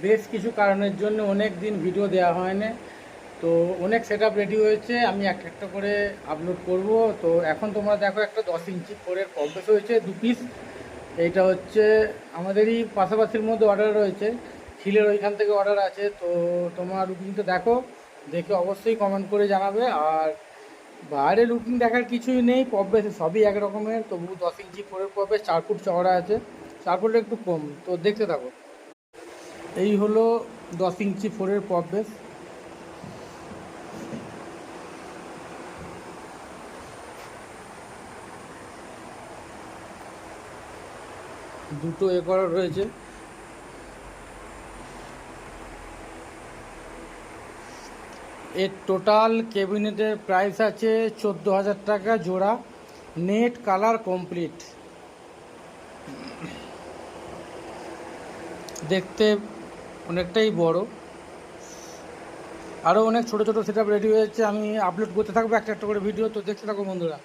বেশ কিছু কারণের জন্য অনেক দিন ভিডিও দেওয়া হয়নি। তো অনেক সেট আপ রেডি হয়েছে, আমি একটা একটা করে আপলোড করব। তো এখন তোমরা দেখো, একটা 10 ইঞ্চি ফোরের কম্প্রেস হয়েছে 2 পিস। এইটা হচ্ছে আমাদেরই পাশাপাশির মধ্যে অর্ডার রয়েছে, খিলের ওইখান থেকে অর্ডার আছে। তো তোমার লুকিংটা দেখো, দেখে অবশ্যই কমেন্ট করে জানাবে। আর বাইরে লুকিং দেখার কিছুই নেই, পপবেসে সবই এক রকমের, তবু 10 ইঞ্চি ফোরের পপবেস 4 ফুট চওড়া আছে, 4 ফুটের একটু কম। তো দেখতে থাকো। এই হলো 10 ইঞ্চি ফোরের পপবেস। দুটো করা রয়েছে। এর টোটাল ক্যাবিনেটের প্রাইস আছে 14,000 টাকা জোড়া, নেট কালার কমপ্লিট। দেখতে অনেকটাই বড়, আরও অনেক ছোটো ছোটো সেট আপ রেডি হয়েছে, আমি আপলোড করতে থাকবো একটা একটা করে ভিডিও। তো দেখতে থাকো বন্ধুরা।